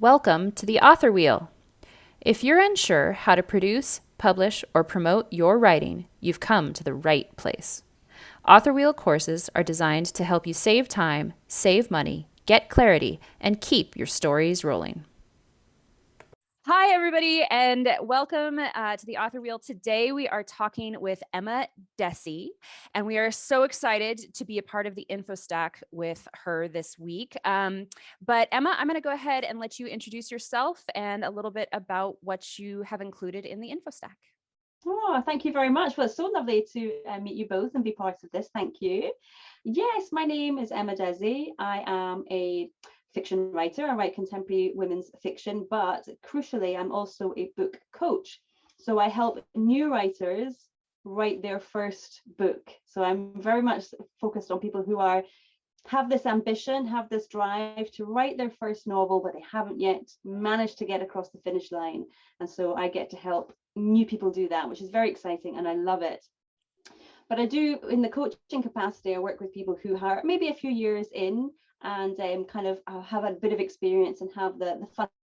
Welcome to the Author Wheel. If you're unsure how to produce, publish, or promote your writing, you've come to the right place. Author Wheel courses are designed to help you save time, save money, get clarity, and keep your stories rolling. Hi, everybody, and welcome to the Author Wheel. Today, we are talking with Emma Dhesi, and we are so excited to be a part of the Infostack with her this week. But Emma, I'm going to go ahead and let you introduce yourself and a little bit about what you have included in the Infostack. Oh, thank you very much. Well, it's so lovely to meet you both and be part of this. Thank you. Yes, my name is Emma Dhesi. I am a fiction writer. I write contemporary women's fiction, but crucially, I'm also a book coach. So I help new writers write their first book. So I'm very much focused on people who have this ambition, have this drive to write their first novel, but they haven't yet managed to get across the finish line. And so I get to help new people do that, which is very exciting, and I love it. But I do, in the coaching capacity, I work with people who are maybe a few years in and kind of have a bit of experience and have the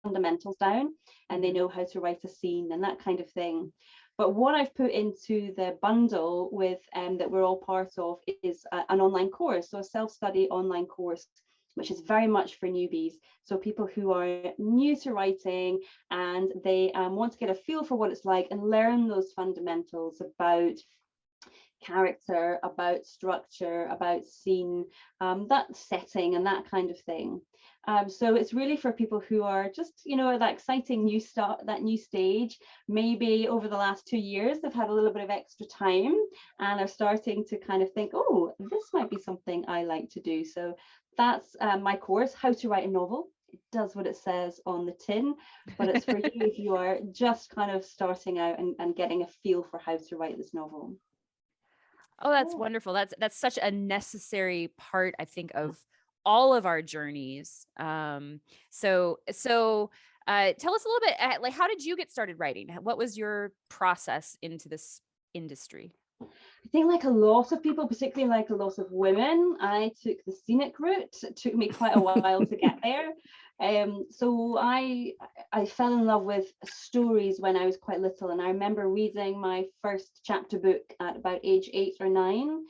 fundamentals down, and they know how to write a scene and that kind of thing. But what I've put into the bundle with that we're all part of is an online course, so a self-study online course, which is very much for newbies. So people who are new to writing and they want to get a feel for what it's like and learn those fundamentals about character, about structure, about scene, that setting and that kind of thing. So it's really for people who are just, that exciting new start, that new stage. Maybe over the last 2 years, they've had a little bit of extra time and are starting to kind of think, oh, this might be something I like to do. So that's my course, How to Write a Novel. It does what it says on the tin, but it's for you if you are just kind of starting out and getting a feel for how to write this novel. Oh, that's wonderful. That's such a necessary part, I think, of all of our journeys. Tell us a little bit, like, how did you get started writing? What was your process into this industry? I think, like a lot of people, particularly like a lot of women, I took the scenic route. It took me quite a while to get there. So I fell in love with stories when I was quite little, and I remember reading my first chapter book at about age 8 or 9.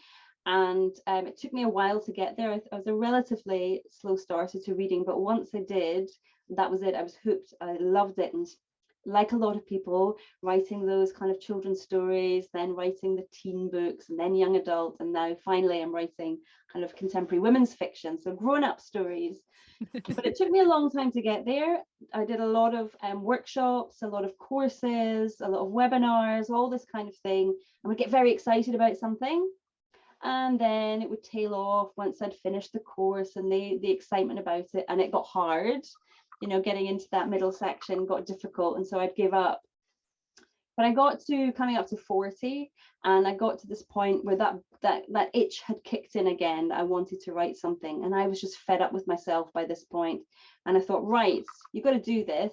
And it took me a while to get there. I was a relatively slow starter to reading, but once I did, that was it. I was hooked. I loved it, and like a lot of people, writing those kind of children's stories, then writing the teen books, and then young adult, and now finally I'm writing kind of contemporary women's fiction, so grown-up stories. But it took me a long time to get there. I did a lot of workshops, a lot of courses, a lot of webinars, all this kind of thing. I would get very excited about something, and then it would tail off once I'd finished the course and the excitement about it, and it got hard. Getting into that middle section got difficult, and so I'd give up. But I got to coming up to 40, and I got to this point where that itch had kicked in again. I wanted to write something, and I was just fed up with myself by this point. And I thought, right, you've got to do this.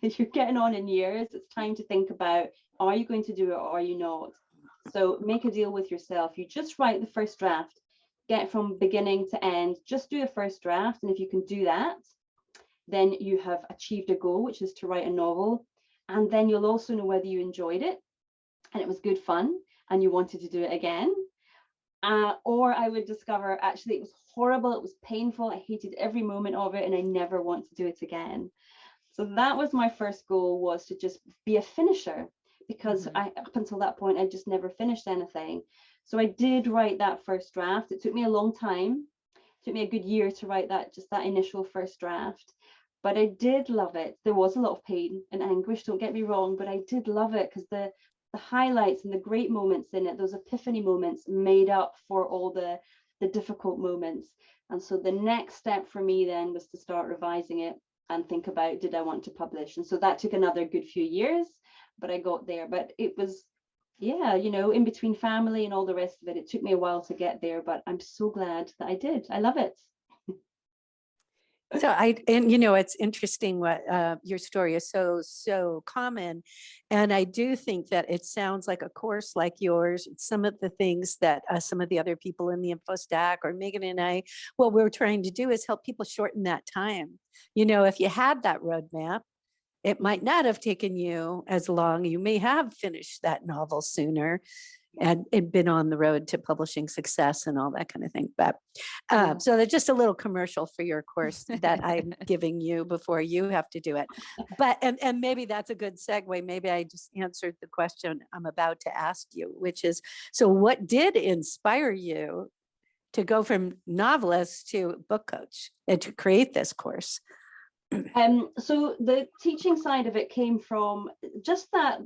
You're getting on in years. It's time to think about, are you going to do it or are you not? So make a deal with yourself. You just write the first draft, get from beginning to end, just do the first draft. And if you can do that, then you have achieved a goal, which is to write a novel. And then you'll also know whether you enjoyed it and it was good fun and you wanted to do it again. Or I would discover actually it was horrible, it was painful, I hated every moment of it, and I never want to do it again. So that was my first goal, was to just be a finisher, because up until that point I just never finished anything. So I did write that first draft. It took me a long time. It took me a good year to write that initial first draft. But I did love it. There was a lot of pain and anguish, don't get me wrong, but I did love it because the highlights and the great moments in it, those epiphany moments, made up for all the difficult moments. And so the next step for me then was to start revising it and think about, did I want to publish? And so that took another good few years, but I got there. But it was, yeah, in between family and all the rest of it, it took me a while to get there, but I'm so glad that I did. I love it. So it's interesting what your story is so common. And I do think that it sounds like a course like yours. Some of the things that some of the other people in the Infostack or Megan and I, what we're trying to do is help people shorten that time. If you had that roadmap, it might not have taken you as long. You may have finished that novel sooner and been on the road to publishing success and all that kind of thing. But so that's just a little commercial for your course that I'm giving you before you have to do it. But and maybe that's a good segue. Maybe I just answered the question I'm about to ask you, which is, so what did inspire you to go from novelist to book coach and to create this course? So the teaching side of it came from just that.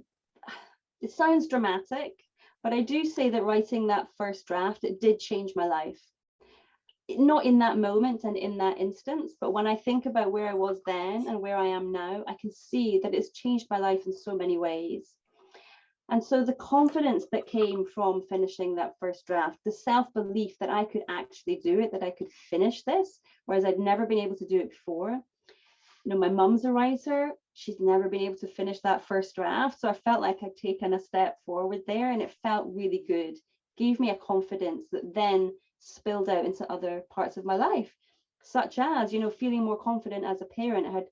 It sounds dramatic, but I do say that writing that first draft, it did change my life. Not in that moment and in that instance, but when I think about where I was then and where I am now, I can see that it's changed my life in so many ways. And so the confidence that came from finishing that first draft, the self-belief that I could actually do it, that I could finish this, whereas I'd never been able to do it before. My mum's a writer. She's never been able to finish that first draft. So I felt like I'd taken a step forward there, and it felt really good. Gave me a confidence that then spilled out into other parts of my life, such as, feeling more confident as a parent. I had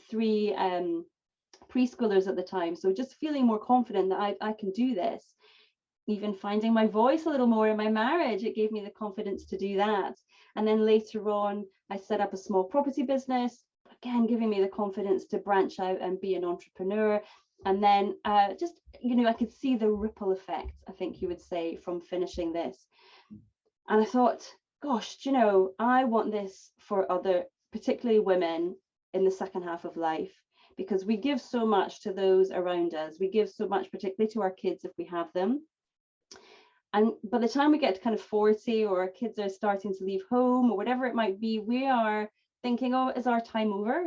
3 preschoolers at the time. So just feeling more confident that I can do this. Even finding my voice a little more in my marriage, it gave me the confidence to do that. And then later on, I set up a small property business, again, giving me the confidence to branch out and be an entrepreneur. And then I could see the ripple effect, I think you would say, from finishing this. And I thought, gosh, I want this for other, particularly women in the second half of life, because we give so much to those around us. We give so much, particularly to our kids if we have them. And by the time we get to kind of 40, or our kids are starting to leave home or whatever it might be, we are thinking, oh, is our time over?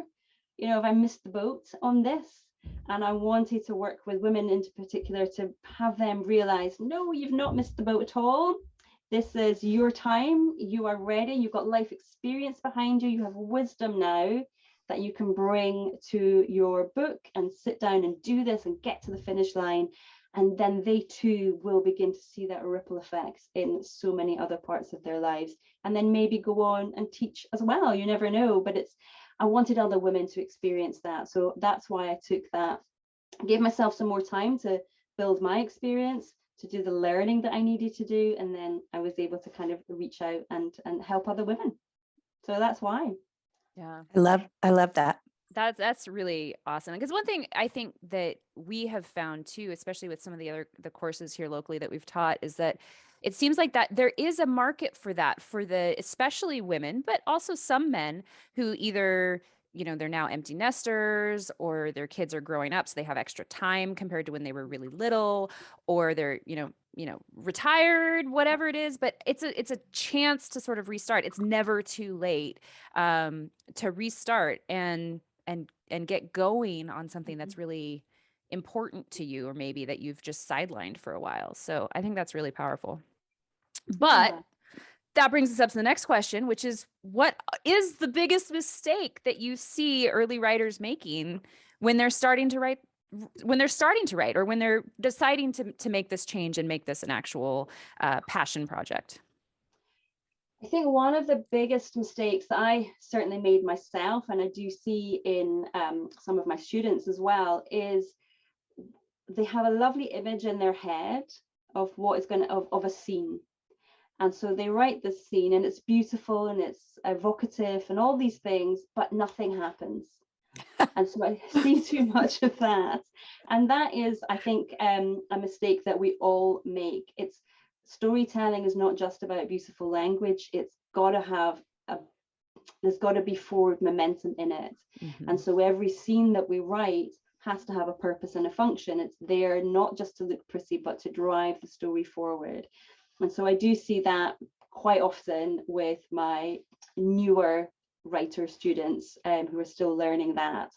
Have I missed the boat on this? And I wanted to work with women in particular to have them realize, no, you've not missed the boat at all. This is your time. You are ready. You've got life experience behind you. You have wisdom now that you can bring to your book and sit down and do this and get to the finish line. And then they too will begin to see that ripple effects in so many other parts of their lives, and then maybe go on and teach as well. You never know, but I wanted other women to experience that. So that's why I took that. I gave myself some more time to build my experience, to do the learning that I needed to do. And then I was able to kind of reach out and help other women. So that's why. Yeah. I love that. That's really awesome. Because one thing I think that we have found too, especially with some of the courses here locally that we've taught, is that it seems like that there is a market for that, for especially women, but also some men who either, they're now empty nesters, or their kids are growing up, so they have extra time compared to when they were really little, or they're, retired, whatever it is. But it's a chance to sort of restart. It's never too late to restart and get going on something that's really important to you, or maybe that you've just sidelined for a while. So I think that's really powerful. But that brings us up to the next question, which is, what is the biggest mistake that you see early writers making when they're starting to write, or when they're deciding to make this change and make this an actual passion project? I think one of the biggest mistakes that I certainly made myself, and I do see in some of my students as well, is they have a lovely image in their head of what is of a scene. And so they write this scene, and it's beautiful and it's evocative and all these things, but nothing happens. And so I see too much of that. And that is, I think, a mistake that we all make. Storytelling is not just about beautiful language. It's got to have there's got to be forward momentum in it. Mm-hmm. And so every scene that we write has to have a purpose and a function. It's there not just to look pretty, but to drive the story forward. And so I do see that quite often with my newer writer students who are still learning that.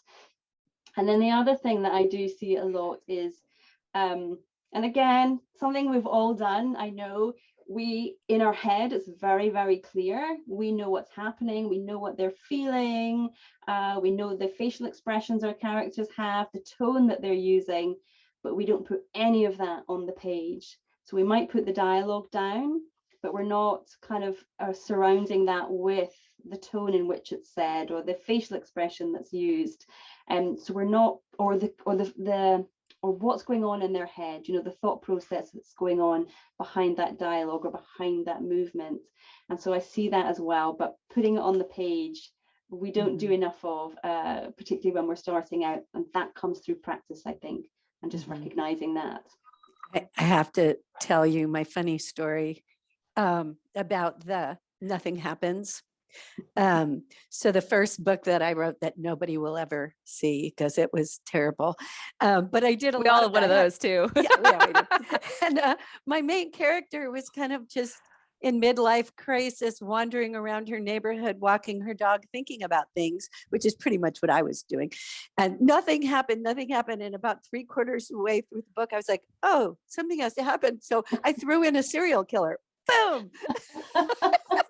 And then the other thing that I do see a lot is, and again, something we've all done, I know, we, in our head, it's very, very clear. We know what's happening. We know what they're feeling. We know the facial expressions our characters have, the tone that they're using, but we don't put any of that on the page. So we might put the dialogue down, but we're not kind of surrounding that with the tone in which it's said or the facial expression that's used. So we're not, or what's going on in their head, you know, the thought process that's going on behind that dialogue or behind that movement. And so I see that as well, but putting it on the page, we don't do enough of, particularly when we're starting out. And that comes through practice, I think, and just recognizing that. I have to tell you my funny story about the Nothing Happens. So the first book that I wrote that nobody will ever see because it was terrible. But I did a lot. We all have one of those too. Yeah, and my main character was kind of just in midlife crisis, wandering around her neighborhood, walking her dog, thinking about things, which is pretty much what I was doing. And nothing happened. And about 3/4 of the way through the book, I was like, oh, something has to happen. So I threw in a serial killer. Boom.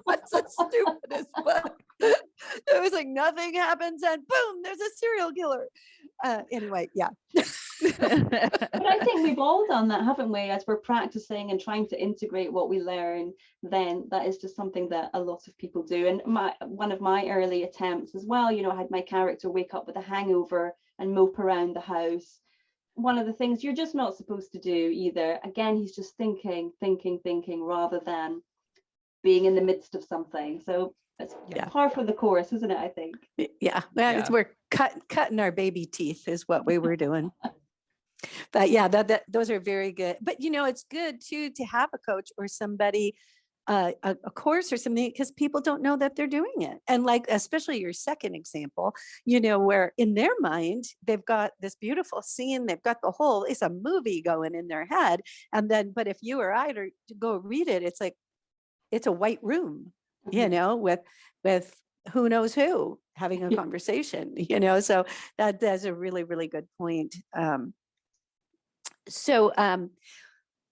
What's the stupidest book? It was like nothing happens and boom, there's a serial killer. Anyway, yeah. But I think we've all done that, haven't we? As we're practicing and trying to integrate what we learn, then that is just something that a lot of people do. And one of my early attempts as well, you know, I had my character wake up with a hangover and mope around the house. One of the things you're just not supposed to do either. Again, he's just thinking rather than being in the midst of something. So it's par for the course, isn't it? I think. Yeah, well, we're cutting our baby teeth is what we were doing. But yeah, those are very good. But you know, it's good too to have a coach or somebody, a course or something, because people don't know that they're doing it. And like, especially your second example, you know, where in their mind, they've got this beautiful scene, they've got the whole, it's a movie going in their head. And then, but if you or I to go read it, it's like, it's a white room, you know, with who knows who having a conversation, you know, so that's a really, really good point. So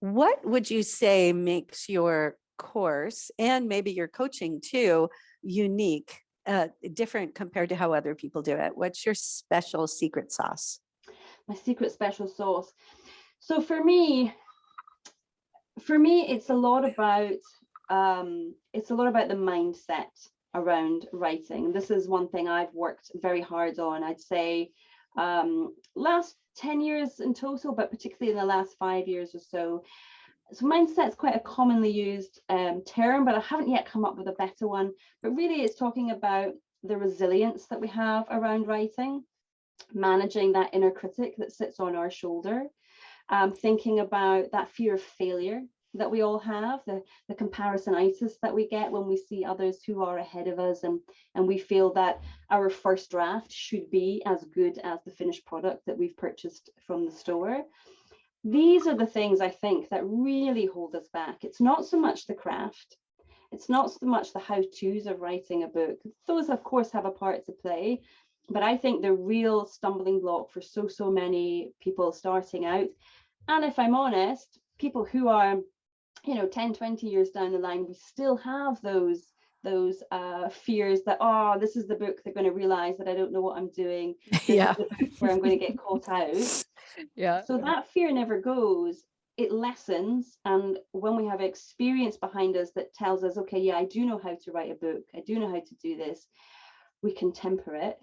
what would you say makes your course and maybe your coaching too unique, different compared to how other people do it? What's your special secret sauce? My secret special sauce. So for me, it's a lot about the mindset around writing. And this is one thing I've worked very hard on. I'd say last 10 years in total, but particularly in the last 5 years or so. So mindset's quite a commonly used term, but I haven't yet come up with a better one. But really it's talking about the resilience that we have around writing, managing that inner critic that sits on our shoulder, thinking about that fear of failure that we all have, the comparisonitis that we get when we see others who are ahead of us, and we feel that our first draft should be as good as the finished product that we've purchased from the store. These are the things I think that really hold us back. It's not so much the craft, it's not so much the how-tos of writing a book. Those of course have a part to play, but I think the real stumbling block for so many people starting out, and if I'm honest, people who are, you know, 10, 20 years down the line, we still have those fears that, oh, this is the book they're going to realize that I don't know what I'm doing. Yeah. This is the book where I'm going to get caught out. Yeah. So that fear never goes. It lessens. And when we have experience behind us that tells us, okay, yeah, I do know how to write a book. I do know how to do this. We can temper it.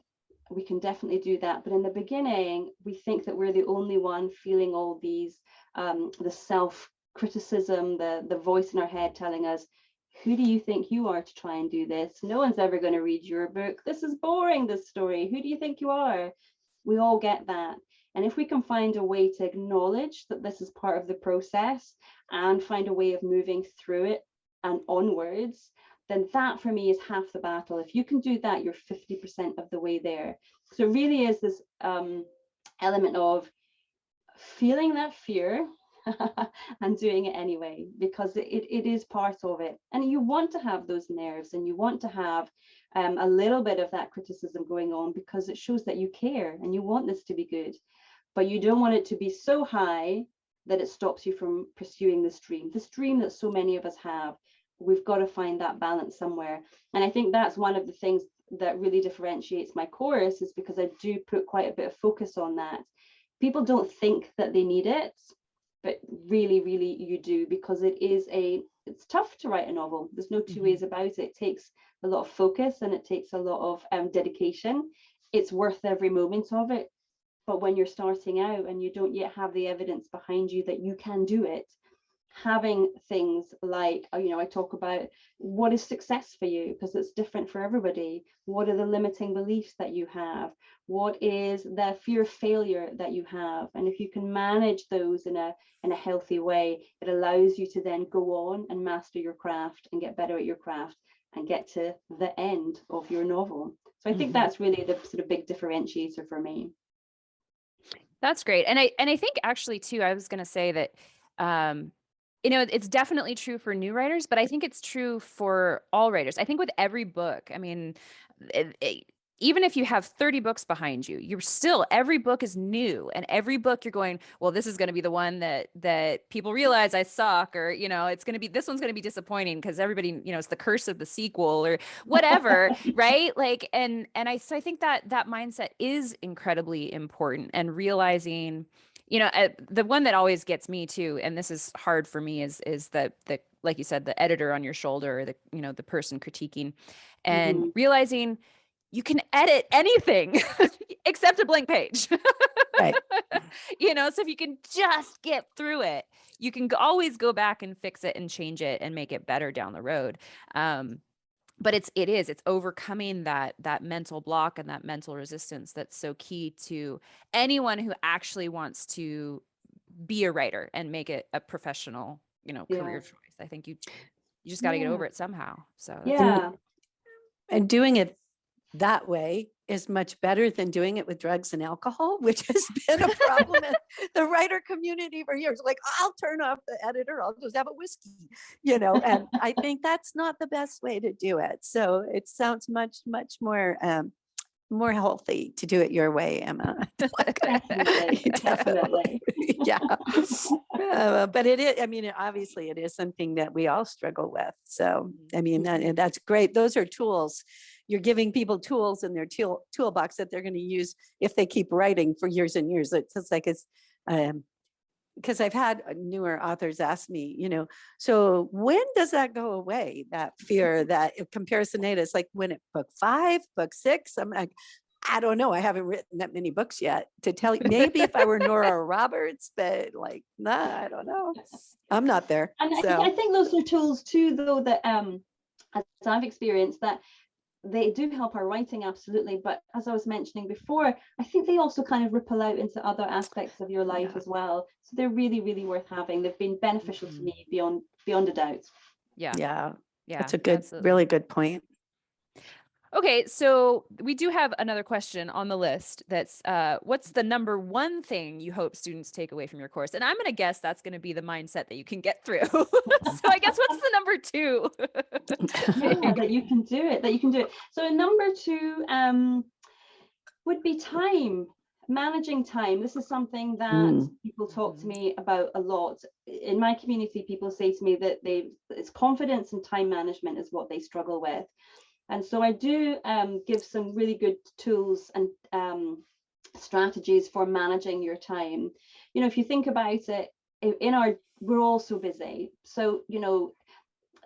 We can definitely do that. But in the beginning, we think that we're the only one feeling all these, the self-criticism, the voice in our head telling us, who do you think you are to try and do this? No one's ever going to read your book. This is boring, this story. Who do you think you are? We all get that. And if we can find a way to acknowledge that this is part of the process and find a way of moving through it and onwards, then that for me is half the battle. If you can do that, you're 50% of the way there. So it really is this element of feeling that fear and doing it anyway, because it is part of it. And you want to have those nerves and you want to have a little bit of that criticism going on, because it shows that you care and you want this to be good, but you don't want it to be so high that it stops you from pursuing this dream that so many of us have. We've got to find that balance somewhere. And I think that's one of the things that really differentiates my course, is because I do put quite a bit of focus on that. People don't think that they need it, but really, really you do, because it's tough to write a novel. There's no two ways about it. It takes a lot of focus and it takes a lot of dedication. It's worth every moment of it. But when you're starting out and you don't yet have the evidence behind you that you can do it, having things like, I talk about what is success for you, because it's different for everybody. What are the limiting beliefs that you have? What is the fear of failure that you have? And if you can manage those in a healthy way, it allows you to then go on and master your craft and get better at your craft and get to the end of your novel. So I think that's really the sort of big differentiator for me. That's great. And I think actually too, I was going to say that, it's definitely true for new writers, but I think it's true for all writers. I think with every book, I mean, even if you have 30 books behind you, every book is new, and every book you're going, well, this is going to be the one that people realize I suck, or, this one's going to be disappointing because everybody, it's the curse of the sequel or whatever. Right. Like, and I think that mindset is incredibly important, and realizing, the one that always gets me too, and this is hard for me, is the like you said, the editor on your shoulder, the person critiquing, and realizing you can edit anything except a blank page. Right. So if you can just get through it, you can always go back and fix it and change it and make it better down the road. But it's overcoming that mental block and that mental resistance that's so key to anyone who actually wants to be a writer and make it a professional, career choice. I think you just got to get over it somehow. So and doing it that way is much better than doing it with drugs and alcohol, which has been a problem in the writer community for years. Like, I'll turn off the editor, I'll just have a whiskey, and I think that's not the best way to do it. So it sounds much, much more healthy to do it your way, Emma. Definitely. Yeah. But it is, obviously it is something that we all struggle with. So, and that's great. Those are tools. You're giving people tools in their toolbox that they're going to use if they keep writing for years and years. It's like because I've had newer authors ask me, so when does that go away? That fear, that comparisonitis, like when book 5, book 6, I'm like, I don't know. I haven't written that many books yet to tell you. Maybe if I were Nora Roberts, but I don't know. I'm not there. And so. I think those are tools too, though, that as I've experienced, that they do help our writing, absolutely. But as I was mentioning before, I think they also kind of ripple out into other aspects of your life as well. So they're really, really worth having. They've been beneficial to me beyond a doubt. Yeah. That's a really good point. Okay, so we do have another question on the list. That's what's the number one thing you hope students take away from your course? And I'm going to guess that's going to be the mindset that you can get through. So I guess what's the number 2? That you can do it. So number 2 would be time. Managing time. This is something that people talk to me about a lot. In my community, people say to me that it's confidence and time management is what they struggle with. And so I do give some really good tools and strategies for managing your time. If you think about it, we're all so busy. So,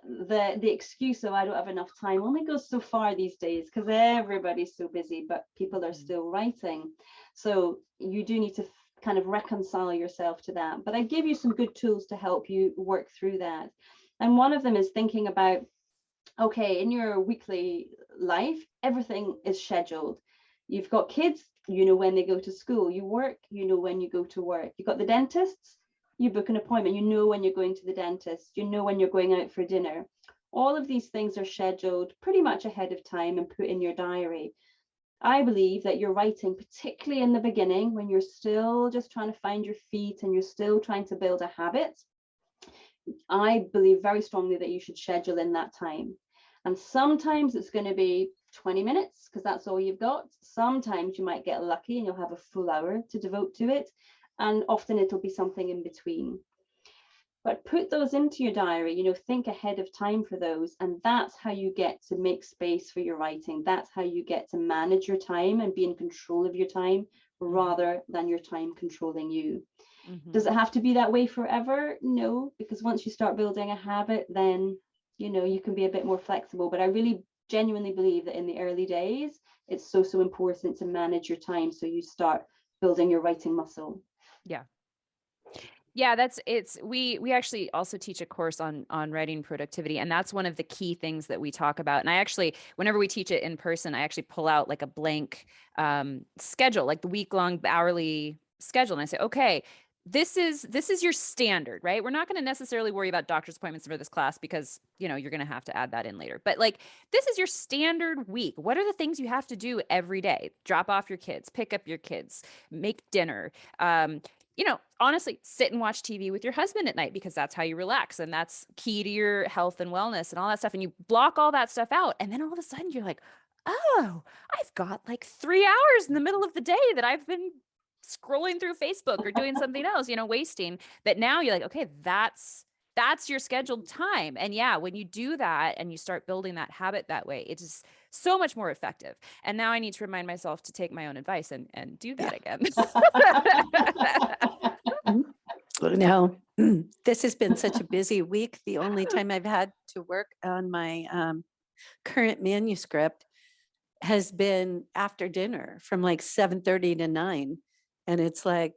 the excuse of I don't have enough time only goes so far these days, because everybody's so busy, but people are still writing. So you do need to kind of reconcile yourself to that. But I give you some good tools to help you work through that. And one of them is thinking about, okay, in your weekly life, everything is scheduled. You've got kids, when they go to school. You work, when you go to work. You've got the dentists, you book an appointment, when you're going to the dentist, when you're going out for dinner. All of these things are scheduled pretty much ahead of time and put in your diary. I believe that you're writing, particularly in the beginning, when you're still just trying to find your feet and you're still trying to build a habit, I believe very strongly that you should schedule in that time. And sometimes it's going to be 20 minutes because that's all you've got. Sometimes you might get lucky and you'll have a full hour to devote to it. and often it'll be something in between. But put those into your diary, you know, think ahead of time for those. And that's how you get to make space for your writing. That's how you get to manage your time and be in control of your time rather than your time controlling you. Does it have to be that way forever? No, because once you start building a habit, then, you know, you can be a bit more flexible. But I really genuinely believe that in the early days, it's so important to manage your time so you start building your writing muscle. Yeah. Yeah, we actually also teach a course on writing productivity, and that's one of the key things that we talk about. And I actually, whenever we teach it in person, I actually pull out like a blank schedule, like the week-long hourly schedule, and I say, okay, this is your standard, right? We're not going to necessarily worry about doctor's appointments for this class because, you know, you're going to have to add that in later. But like, this is your standard week. What are the things you have to do every day? Drop off your kids, pick up your kids, make dinner, you know, honestly, sit and watch TV with your husband at night because that's how you relax. And that's key to your health and wellness and all that stuff. And you block all that stuff out. And then all of a sudden you're like, oh, I've got like 3 hours in the middle of the day that I've been scrolling through Facebook or doing something else, you know, wasting. That now you're like, okay, that's your scheduled time. And yeah, when you do that and you start building that habit that way, it is so much more effective. And now I need to remind myself to take my own advice and do that again. No, this has been such a busy week. The only time I've had to work on my current manuscript has been after dinner from like 7:30 to 9. And it's like,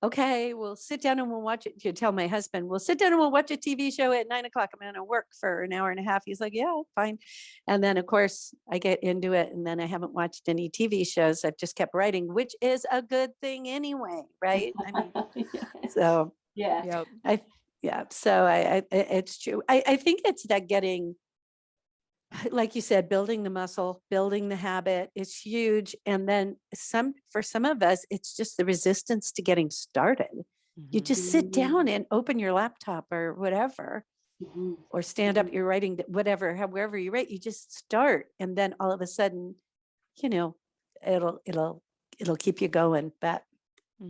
okay, we'll sit down and we'll watch it. You tell my husband, we'll sit down and we'll watch a TV show at 9 o'clock. I'm going to work for an hour and a half. He's like, yeah, fine. And then of course I get into it and then I haven't watched any TV shows. I've just kept writing, which is a good thing anyway. Right. I mean, so yeah. So I it's true. I think it's that getting, like you said, building the muscle, building the habit is huge. And then for some of us, it's just the resistance to getting started. You just sit down and open your laptop or whatever, or stand up, you're writing, whatever, however you write, you just start. And then all of a sudden, you know, it'll keep you going. But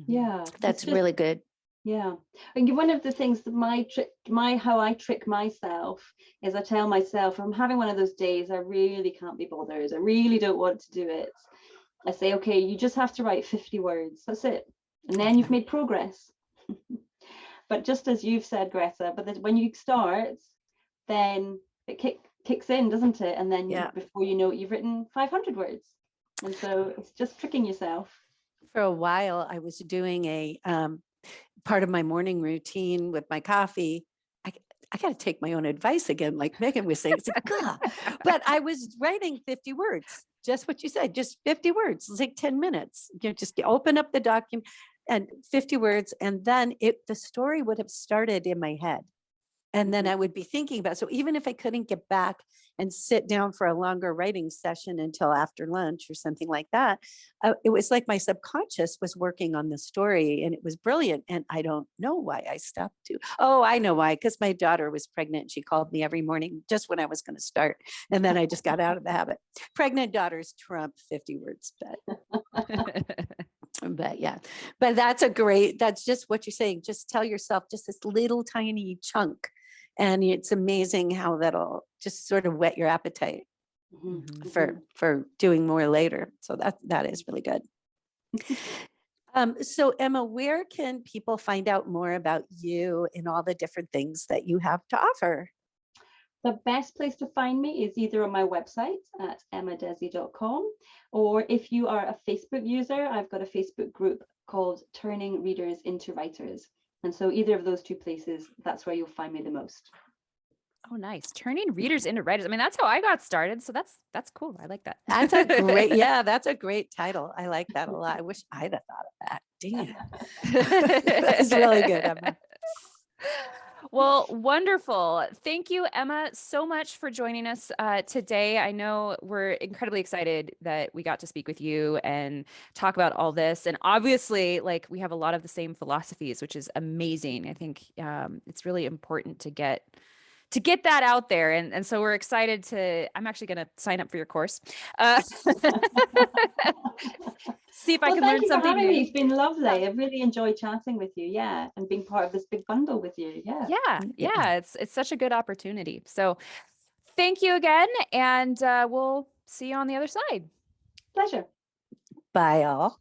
yeah, that's really good. Yeah, and one of the things that how I trick myself is I tell myself, I'm having one of those days, I really can't be bothered, I really don't want to do it. I say, okay, you just have to write 50 words, that's it, and then you've made progress. But just as you've said, Greta, but when you start, then it kicks in, doesn't it? And then before you know it, you've written 500 words, and so it's just tricking yourself. For a while, I was doing a part of my morning routine with my coffee. I got to take my own advice again, like Megan was saying. It's like, but I was writing 50 words, just what you said, just 50 words. It's like 10 minutes. You know, just open up the document and 50 words, and then the story would have started in my head. And then I would be thinking about, so even if I couldn't get back and sit down for a longer writing session until after lunch or something like that, it was like my subconscious was working on the story and it was brilliant. And I don't know why I stopped to. Oh, I know why, because my daughter was pregnant. She called me every morning just when I was going to start. And then I just got out of the habit. Pregnant daughters trump 50 words. But yeah, but that's just what you're saying. Just tell yourself just this little tiny chunk. And it's amazing how that'll just sort of whet your appetite for doing more later. So that is really good. So Emma, where can people find out more about you and all the different things that you have to offer? The best place to find me is either on my website at emmadhesi.com, or if you are a Facebook user, I've got a Facebook group called Turning Readers into Writers. And so either of those two places, that's where you'll find me the most. Oh, nice. Turning readers into writers. I mean, that's how I got started. So that's cool. I like that. That's a great title. I like that a lot. I wish I'd have thought of that. Damn. That's really good, Emma. Well, wonderful. Thank you, Emma, so much for joining us today. I know we're incredibly excited that we got to speak with you and talk about all this. And obviously, like, we have a lot of the same philosophies, which is amazing. I think it's really important to get to get that out there. And so we're excited I'm actually going to sign up for your course. See if I can learn thank you for something having me. new. It's been lovely. I've really enjoyed chatting with you. Yeah. And being part of this big bundle with you. Yeah. Yeah. It's such a good opportunity. So thank you again. And we'll see you on the other side. Pleasure. Bye all.